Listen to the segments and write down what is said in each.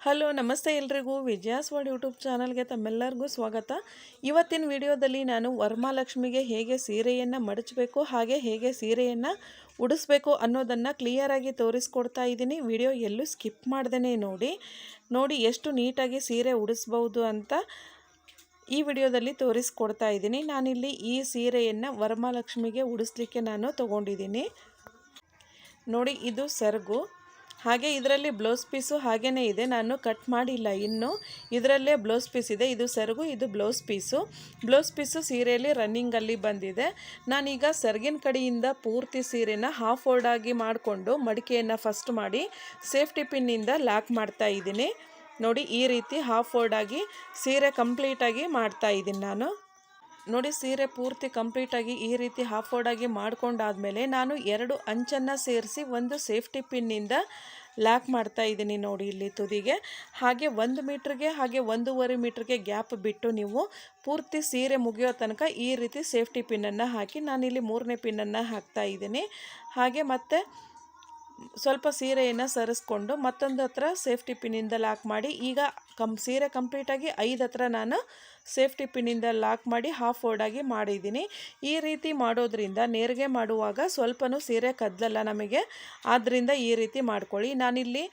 Hello ನಮಸ್ತೆ ಎಲ್ರಿಗೂ ವಿಜಯಾಸ್ world YouTube ಚಾನಲ್ಗೆ ತಮ್ಮೆಲ್ಲರಿಗೂ ಸ್ವಾಗತ. ಇವತ್ತಿನ ವಿಡಿಯೋದಲ್ಲಿ ನಾನು ವರಮಹಾಲಕ್ಷ್ಮಿಗೆ ಹೇಗೆ ಸೀರೆಯನ್ನು ಮಡಚಬೇಕು ಹಾಗೆ ಹೇಗೆ ಸೀರೆಯನ್ನು ಉಡಿಸ್ಬೇಕು ಅನ್ನೋದನ್ನು ಕ್ಲಿಯರಾಗಿ ತೋರಿಸ್ಕೊಡ್ತಾ ಇದ್ದೀನಿ. ವಿಡಿಯೋ ಎಲ್ಲೂ ಸ್ಕಿಪ್ ಮಾಡ್ದೇ ನೋಡಿ ಎಷ್ಟು ನೀಟಾಗಿ ಸೀರೆ ಉಡಿಸ್ಬೋದು ಅಂತ ಈ ವಿಡಿಯೋದಲ್ಲಿ ತೋರಿಸ್ಕೊಡ್ತಾ ಇದ್ದೀನಿ. ನಾನಿಲ್ಲಿ ಈ ಸೀರೆಯನ್ನು ವರಮಹಾಲಕ್ಷ್ಮಿಗೆ ಉಡಿಸ್ಲಿಕ್ಕೆ ನಾನು ತೊಗೊಂಡಿದ್ದೀನಿ. ನೋಡಿ, ಇದು ಸೆರಗು, ಹಾಗೆ ಇದರಲ್ಲಿ ಬ್ಲೌಸ್ ಪೀಸು ಹಾಗೇ ಇದೆ, ನಾನು ಕಟ್ ಮಾಡಿಲ್ಲ ಇನ್ನು. ಇದರಲ್ಲೇ ಬ್ಲೌಸ್ ಪೀಸ್ ಇದೆ. ಇದು ಸೆರಗು, ಇದು ಬ್ಲೌಸ್ ಪೀಸು ಸೀರೆಯಲ್ಲಿ ರನ್ನಿಂಗಲ್ಲಿ ಬಂದಿದೆ. ನಾನೀಗ ಸೆರಗಿನ ಕಡೆಯಿಂದ ಪೂರ್ತಿ ಸೀರೆನ ಹಾಫ್ ಫೋಲ್ಡ್ ಆಗಿ ಮಾಡಿಕೊಂಡು ಮಡಿಕೆಯನ್ನು ಫಸ್ಟ್ ಮಾಡಿ ಸೇಫ್ಟಿ ಪಿನ್ನಿಂದ ಲಾಕ್ ಮಾಡ್ತಾ ಇದ್ದೀನಿ. ನೋಡಿ, ಈ ರೀತಿ ಹಾಫ್ ಫೋಲ್ಡ್ ಆಗಿ ಸೀರೆ ಕಂಪ್ಲೀಟಾಗಿ ಮಾಡ್ತಾ ಇದ್ದೀನಿ ನಾನು. ನೋಡಿ, ಸೀರೆ ಪೂರ್ತಿ ಕಂಪ್ಲೀಟಾಗಿ ಈ ರೀತಿ ಹಾಫ್ ಫೋಲ್ಡ್ ಆಗಿ ಮಾಡ್ಕೊಂಡಾದಮೇಲೆ ನಾನು 2 ಅಂಚನ್ನು ಸೇರಿಸಿ ಒಂದು ಸೇಫ್ಟಿ ಪಿನ್ನಿಂದ ಲಾಕ್ ಮಾಡ್ತಾ ಇದ್ದೀನಿ. ನೋಡಿ, ಇಲ್ಲಿ ತುದಿಗೆ ಹಾಗೆ 1 ಮೀಟ್ರಿಗೆ ಹಾಗೆ 1.5 ಮೀಟ್ರಿಗೆ ಗ್ಯಾಪ್ ಬಿಟ್ಟು ನೀವು ಪೂರ್ತಿ ಸೀರೆ ಮುಗಿಯೋ ತನಕ ಈ ರೀತಿ ಸೇಫ್ಟಿ ಪಿನ್ನನ್ನು ಹಾಕಿ, ನಾನಿಲ್ಲಿ 3ನೇ ಪಿನ್ನನ್ನು ಹಾಕ್ತಾ ಇದ್ದೀನಿ. ಹಾಗೆ ಮತ್ತೆ ಸ್ವಲ್ಪ ಸೀರೆಯನ್ನು ಸರಿಸ್ಕೊಂಡು ಮತ್ತೊಂದು ಹತ್ರ ಸೇಫ್ಟಿ ಪಿನ್ನಿಂದ ಲಾಕ್ ಮಾಡಿ, ಈಗ ಸೀರೆ ಕಂಪ್ಲೀಟಾಗಿ 5 ಹತ್ರ ನಾನು ಸೇಫ್ಟಿ ಪಿನ್ನಿಂದ ಲಾಕ್ ಮಾಡಿ ಹಾಫ್ ಫೋಲ್ಡ್ ಆಗಿ ಮಾಡಿದ್ದೀನಿ. ಈ ರೀತಿ ಮಾಡೋದ್ರಿಂದ ನೇರಿಗೆ ಮಾಡುವಾಗ ಸ್ವಲ್ಪನೂ ಸೀರೆ ಕದಲಲ್ಲ ನಮಗೆ, ಆದ್ದರಿಂದ ಈ ರೀತಿ ಮಾಡ್ಕೊಳ್ಳಿ. ನಾನಿಲ್ಲಿ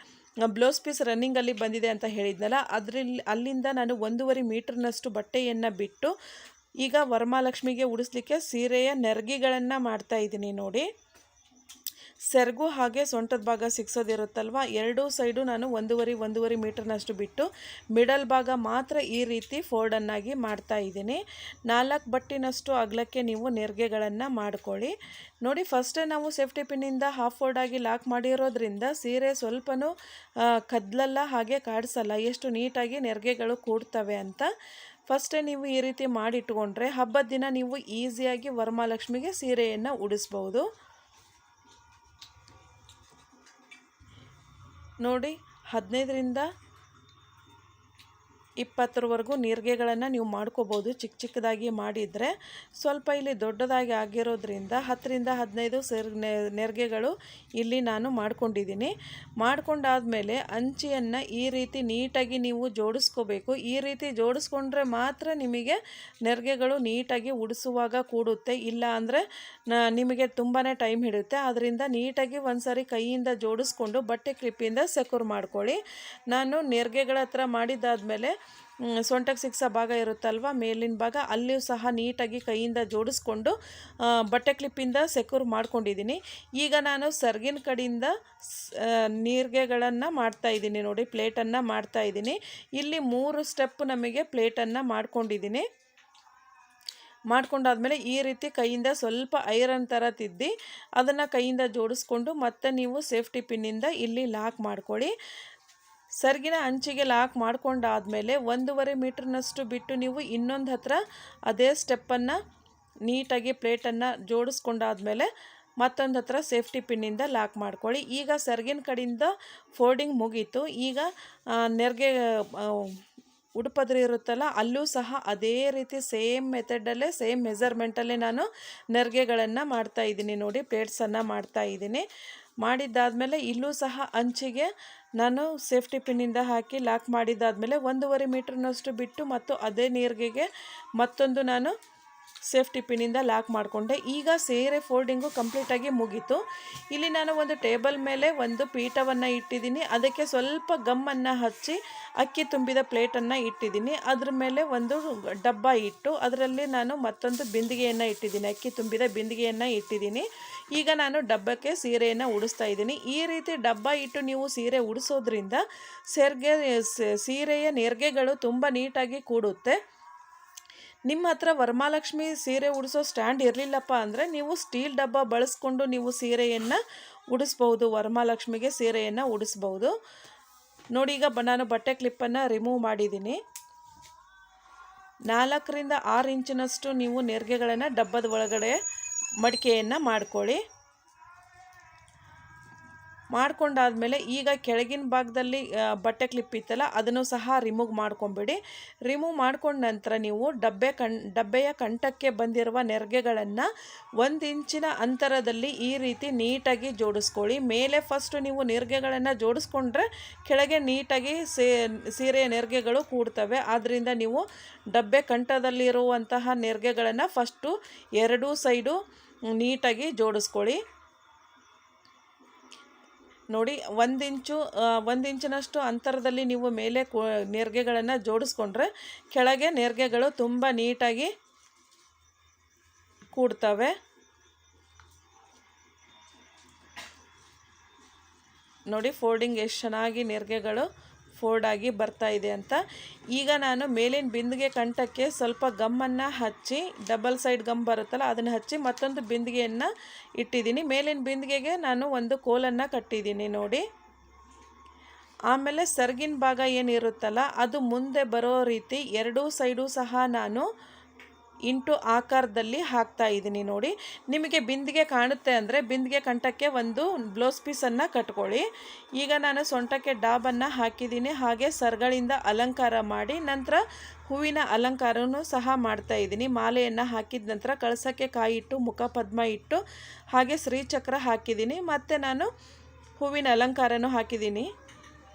ಬ್ಲೌಸ್ ಪೀಸ್ ರನ್ನಿಂಗಲ್ಲಿ ಬಂದಿದೆ ಅಂತ ಹೇಳಿದ್ನಲ್ಲ, ಅಲ್ಲಿಂದ ನಾನು 1.5 ಮೀಟ್ರ್ನಷ್ಟು ಬಟ್ಟೆಯನ್ನು ಬಿಟ್ಟು ಈಗ ವರಮಹಾಲಕ್ಷ್ಮಿಗೆ ಉಡಿಸ್ಲಿಕ್ಕೆ ಸೀರೆಯ ನೆರಿಗೆಗಳನ್ನು ಮಾಡ್ತಾ ಇದ್ದೀನಿ. ನೋಡಿ, ಸೆರಗು ಹಾಗೆ ಸೊಂಟದ ಭಾಗ ಸಿಕ್ಸೋದಿರುತ್ತಲ್ವ, ಎರಡೂ ಸೈಡು ನಾನು 1.5 ಮೀಟ್ರ್ನಷ್ಟು ಬಿಟ್ಟು ಮಿಡಲ್ ಭಾಗ ಮಾತ್ರ ಈ ರೀತಿ ಫೋಲ್ಡನ್ನಾಗಿ ಮಾಡ್ತಾ ಇದ್ದೀನಿ. 4 ಬಟ್ಟಿನಷ್ಟು ಅಗಲಕ್ಕೆ ನೀವು ನೆರಿಗೆಗಳನ್ನು ಮಾಡ್ಕೊಳ್ಳಿ. ನೋಡಿ, ಫಸ್ಟೇ ನಾವು ಸೇಫ್ಟಿ ಪಿನ್ನಿಂದ ಹಾಫ್ ಫೋಲ್ಡ್ ಆಗಿ ಲಾಕ್ ಮಾಡಿರೋದ್ರಿಂದ ಸೀರೆ ಸ್ವಲ್ಪನೂ ಕದಲಲ್ಲ, ಹಾಗೆ ಕಾಡಿಸಲ್ಲ, ಎಷ್ಟು ನೀಟಾಗಿ ನೆರಿಗೆಗಳು ಕೂಡ್ತವೆ ಅಂತ. ಫಸ್ಟೇ ನೀವು ಈ ರೀತಿ ಮಾಡಿಟ್ಕೊಂಡ್ರೆ ಹಬ್ಬದ ದಿನ ನೀವು ಈಸಿಯಾಗಿ ವರಮಹಾಲಕ್ಷ್ಮಿಗೆ ಸೀರೆಯನ್ನು ಉಡಿಸ್ಬೋದು. ನೋಡಿ, 15ರಿಂದ 20ರವರೆಗೂ ನೆರಿಗೆಗಳನ್ನು ನೀವು ಮಾಡ್ಕೋಬೋದು. ಚಿಕ್ಕದಾಗಿ ಮಾಡಿದರೆ ಸ್ವಲ್ಪ ಇಲ್ಲಿ ದೊಡ್ಡದಾಗಿ ಆಗಿರೋದ್ರಿಂದ 10ರಿಂದ 15 ನೆರಿಗೆಗಳು ಇಲ್ಲಿ ನಾನು ಮಾಡ್ಕೊಂಡಿದ್ದೀನಿ. ಮಾಡ್ಕೊಂಡಾದಮೇಲೆ ಅಂಚಿಯನ್ನು ಈ ರೀತಿ ನೀಟಾಗಿ ನೀವು ಜೋಡಿಸ್ಕೋಬೇಕು. ಈ ರೀತಿ ಜೋಡಿಸ್ಕೊಂಡ್ರೆ ಮಾತ್ರ ನಿಮಗೆ ನೆರಿಗೆಗಳು ನೀಟಾಗಿ ಉಡಿಸುವಾಗ ಕೂಡುತ್ತೆ, ಇಲ್ಲ ಅಂದರೆ ನಿಮಗೆ ತುಂಬಾ ಟೈಮ್ ಹಿಡಿಯುತ್ತೆ. ಆದ್ದರಿಂದ ನೀಟಾಗಿ ಒಂದ್ಸರಿ ಕೈಯಿಂದ ಜೋಡಿಸ್ಕೊಂಡು ಬಟ್ಟೆ ಕ್ಲಿಪ್ಪಿಂದ ಸೆಕ್ಯೂರ್ ಮಾಡ್ಕೊಳ್ಳಿ. ನಾನು ನೆರಿಗೆಗಳ ಹತ್ರ ಮಾಡಿದ್ದಾದಮೇಲೆ ಸೊಂಟಕ್ಕೆ ಸಿಕ್ಸೋ ಭಾಗ ಇರುತ್ತಲ್ವ, ಮೇಲಿನ ಭಾಗ, ಅಲ್ಲಿಯೂ ಸಹ ನೀಟಾಗಿ ಕೈಯಿಂದ ಜೋಡಿಸ್ಕೊಂಡು ಬಟ್ಟೆ ಕ್ಲಿಪ್ಪಿಂದ ಸೆಕ್ಯೂರ್ ಮಾಡ್ಕೊಂಡಿದ್ದೀನಿ. ಈಗ ನಾನು ಸೆರಗಿನ ಕಡೆಯಿಂದ ನೆರಿಗೆಗಳನ್ನು ಮಾಡ್ತಾಯಿದ್ದೀನಿ. ನೋಡಿ, ಪ್ಲೇಟನ್ನು ಮಾಡ್ತಾಯಿದ್ದೀನಿ. ಇಲ್ಲಿ 3 ಸ್ಟೆಪ್ ನಮಗೆ ಪ್ಲೇಟನ್ನು ಮಾಡ್ಕೊಂಡಿದ್ದೀನಿ. ಮಾಡ್ಕೊಂಡಾದ್ಮೇಲೆ ಈ ರೀತಿ ಕೈಯಿಂದ ಸ್ವಲ್ಪ ಐರನ್ ಥರ ತಿದ್ದಿ ಅದನ್ನು ಕೈಯಿಂದ ಜೋಡಿಸ್ಕೊಂಡು ಮತ್ತೆ ನೀವು ಸೇಫ್ಟಿ ಪಿನ್ನಿಂದ ಇಲ್ಲಿ ಲಾಕ್ ಮಾಡ್ಕೊಳ್ಳಿ. ಸೆರಗಿನ ಅಂಚಿಗೆ ಲಾಕ್ ಮಾಡ್ಕೊಂಡಾದಮೇಲೆ 1.5 ಮೀಟ್ರ್ನಷ್ಟು ಬಿಟ್ಟು ನೀವು ಇನ್ನೊಂದು ಹತ್ರ ಅದೇ ಸ್ಟೆಪ್ಪನ್ನು ನೀಟಾಗಿ ಪ್ಲೇಟನ್ನು ಜೋಡಿಸ್ಕೊಂಡಾದಮೇಲೆ ಮತ್ತೊಂದು ಹತ್ರ ಸೇಫ್ಟಿ ಪಿನ್ನಿಂದ ಲಾಕ್ ಮಾಡ್ಕೊಳ್ಳಿ. ಈಗ ಸೆರಗಿನ ಕಡೆಯಿಂದ ಫೋಲ್ಡಿಂಗ್ ಮುಗೀತು. ಈಗ ನೆರಿಗೆ ಉಡುಪದ್ರೆ ಇರುತ್ತಲ್ಲ, ಅಲ್ಲೂ ಸಹ ಅದೇ ರೀತಿ ಸೇಮ್ ಮೆಥಡಲ್ಲೇ ಸೇಮ್ ಮೆಜರ್ಮೆಂಟಲ್ಲೇ ನಾನು ನೆರಿಗೆಗಳನ್ನು ಮಾಡ್ತಾಯಿದ್ದೀನಿ. ನೋಡಿ, ಪ್ಲೇಟ್ಸನ್ನು ಮಾಡ್ತಾಯಿದ್ದೀನಿ. ಮಾಡಿದ್ದಾದಮೇಲೆ ಇಲ್ಲೂ ಸಹ ಅಂಚಿಗೆ ನಾನು ಸೇಫ್ಟಿ ಪಿನ್ನಿಂದ ಹಾಕಿ ಲಾಕ್ ಮಾಡಿದ್ದಾದಮೇಲೆ 1.5 ಮೀಟ್ರ್ನಷ್ಟು ಬಿಟ್ಟು ಮತ್ತು ಅದೇ ನೆರಿಗೆಗೆ ಮತ್ತೊಂದು ನಾನು ಸೇಫ್ಟಿ ಪಿನ್ನಿಂದ ಲಾಕ್ ಮಾಡಿಕೊಂಡೆ. ಈಗ ಸೀರೆ ಫೋಲ್ಡಿಂಗು ಕಂಪ್ಲೀಟಾಗಿ ಮುಗೀತು. ಇಲ್ಲಿ ನಾನು ಒಂದು ಟೇಬಲ್ ಮೇಲೆ ಒಂದು ಪೀಠವನ್ನು ಇಟ್ಟಿದ್ದೀನಿ. ಅದಕ್ಕೆ ಸ್ವಲ್ಪ ಗಮ್ಮನ್ನು ಹಚ್ಚಿ ಅಕ್ಕಿ ತುಂಬಿದ ಪ್ಲೇಟನ್ನು ಇಟ್ಟಿದ್ದೀನಿ. ಅದ್ರ ಮೇಲೆ ಒಂದು ಡಬ್ಬ ಇಟ್ಟು ಅದರಲ್ಲಿ ನಾನು ಮತ್ತೊಂದು ಬಿಂದಿಗೆಯನ್ನು ಇಟ್ಟಿದ್ದೀನಿ, ಅಕ್ಕಿ ತುಂಬಿದ ಬಿಂದಿಗೆಯನ್ನು ಇಟ್ಟಿದ್ದೀನಿ. ಈಗ ನಾನು ಡಬ್ಬಕ್ಕೆ ಸೀರೆಯನ್ನು ಉಡಿಸ್ತಾ ಇದ್ದೀನಿ. ಈ ರೀತಿ ಡಬ್ಬ ಇಟ್ಟು ನೀವು ಸೀರೆ ಉಡಿಸೋದ್ರಿಂದ ಸೀರೆಯ ನೆರಿಗೆಗಳು ತುಂಬ ನೀಟಾಗಿ ಕೂಡುತ್ತೆ. ನಿಮ್ಮ ಹತ್ರ ವರಮಹಾಲಕ್ಷ್ಮಿ ಸೀರೆ ಉಡಿಸೋ ಸ್ಟ್ಯಾಂಡ್ ಇರಲಿಲ್ಲಪ್ಪ ಅಂದರೆ ನೀವು ಸ್ಟೀಲ್ ಡಬ್ಬ ಬಳಸ್ಕೊಂಡು ನೀವು ಸೀರೆಯನ್ನು ಉಡಿಸ್ಬೋದು, ವರಮಹಾಲಕ್ಷ್ಮಿಗೆ ಸೀರೆಯನ್ನು ಉಡಿಸ್ಬೋದು. ನೋಡಿ, ಈಗ ನಾನು ಬಟ್ಟೆ ಕ್ಲಿಪ್ಪನ್ನು ರಿಮೂವ್ ಮಾಡಿದ್ದೀನಿ. 4ರಿಂದ 6 ಇಂಚಿನಷ್ಟು ನೀವು ನೆರಿಗೆಗಳನ್ನು ಡಬ್ಬದ ಒಳಗಡೆ ಮಡಿಕೆಯನ್ನು ಮಾಡ್ಕೊಳ್ಳಿ. ಮಾಡ್ಕೊಂಡಾದ್ಮೇಲೆ ಈಗ ಕೆಳಗಿನ ಭಾಗದಲ್ಲಿ ಬಟ್ಟೆ ಕ್ಲಿಪ್ ಇತ್ತಲ್ಲ ಅದನ್ನು ಸಹ ರಿಮೂವ್ ಮಾಡ್ಕೊಂಬಿಡಿ. ರಿಮೂವ್ ಮಾಡ್ಕೊಂಡ ನಂತರ ನೀವು ಡಬ್ಬೆಯ ಕಂಠಕ್ಕೆ ಬಂದಿರುವ ನೆರಿಗೆಗಳನ್ನು 1 ಇಂಚಿನ ಅಂತರದಲ್ಲಿ ಈ ರೀತಿ ನೀಟಾಗಿ ಜೋಡಿಸ್ಕೊಳ್ಳಿ. ಮೇಲೆ ಫಸ್ಟ್ ನೀವು ನೆರಿಗೆಗಳನ್ನು ಜೋಡಿಸ್ಕೊಂಡ್ರೆ ಕೆಳಗೆ ನೀಟಾಗಿ ಸೀರೆಯ ನೆರಿಗೆಗಳು ಕೂಡ್ತವೆ. ಆದ್ದರಿಂದ ನೀವು ಡಬ್ಬೆ ಕಂಠದಲ್ಲಿರುವಂತಹ ನೆರಿಗೆಗಳನ್ನು ಫಸ್ಟು 2 ಸೈಡು ನೀಟಾಗಿ ಜೋಡಿಸ್ಕೊಳ್ಳಿ. ನೋಡಿ 1 ಇಂಚಿನಷ್ಟು ಅಂತರದಲ್ಲಿ ನೀವು ಮೇಲೆ ನೆರಿಗೆಗಳನ್ನು ಜೋಡಿಸ್ಕೊಂಡ್ರೆ ಕೆಳಗೆ ನೆರಿಗೆಗಳು ತುಂಬ ನೀಟಾಗಿ ಕೂಡ್ತವೆ. ನೋಡಿ ಫೋಲ್ಡಿಂಗ್ ಎಷ್ಟು ಚೆನ್ನಾಗಿ ನೆರಿಗೆಗಳು ಫೋಲ್ಡ್ ಆಗಿ ಬರ್ತಾ ಇದೆ ಅಂತ. ಈಗ ನಾನು ಮೇಲಿನ ಬಿಂದಿಗೆ ಕಂಠಕ್ಕೆ ಸ್ವಲ್ಪ ಗಮ್ಮನ್ನು ಹಚ್ಚಿ, ಡಬಲ್ ಸೈಡ್ ಗಮ್ ಬರುತ್ತಲ್ಲ ಅದನ್ನು ಹಚ್ಚಿ ಮತ್ತೊಂದು ಬಿಂದಿಗೆಯನ್ನು ಇಟ್ಟಿದ್ದೀನಿ. ಮೇಲಿನ ಬಿಂದಿಗೆಗೆ ನಾನು ಒಂದು ಕೋಲನ್ನು ಕಟ್ಟಿದ್ದೀನಿ ನೋಡಿ. ಆಮೇಲೆ ಸೆರಗಿನ ಭಾಗ ಏನಿರುತ್ತಲ್ಲ ಅದು ಮುಂದೆ ಬರೋ ರೀತಿ 2 ಸೈಡು ಸಹ ನಾನು ಇಂಟು ಆಕಾರದಲ್ಲಿ ಹಾಕ್ತಾ ಇದ್ದೀನಿ ನೋಡಿ. ನಿಮಗೆ ಬಿಂದಿಗೆ ಕಾಣುತ್ತೆ ಅಂದರೆ ಬಿಂದಿಗೆ ಕಂಠಕ್ಕೆ ಒಂದು ಬ್ಲೌಸ್ ಪೀಸನ್ನು ಕಟ್ಕೊಳ್ಳಿ. ಈಗ ನಾನು ಸೊಂಟಕ್ಕೆ ಡಾಬನ್ನು ಹಾಕಿದ್ದೀನಿ, ಹಾಗೆ ಸರಗಳಿಂದ ಅಲಂಕಾರ ಮಾಡಿ ನಂತರ ಹೂವಿನ ಅಲಂಕಾರನೂ ಸಹ ಮಾಡ್ತಾ ಇದ್ದೀನಿ. ಮಾಲೆಯನ್ನು ಹಾಕಿದ ನಂತರ ಕಳಸಕ್ಕೆ ಕಾಯಿ ಇಟ್ಟು ಮುಖ ಪದ್ಮ ಇಟ್ಟು ಹಾಗೆ ಶ್ರೀಚಕ್ರ ಹಾಕಿದ್ದೀನಿ, ಮತ್ತು ನಾನು ಹೂವಿನ ಅಲಂಕಾರನೂ ಹಾಕಿದ್ದೀನಿ.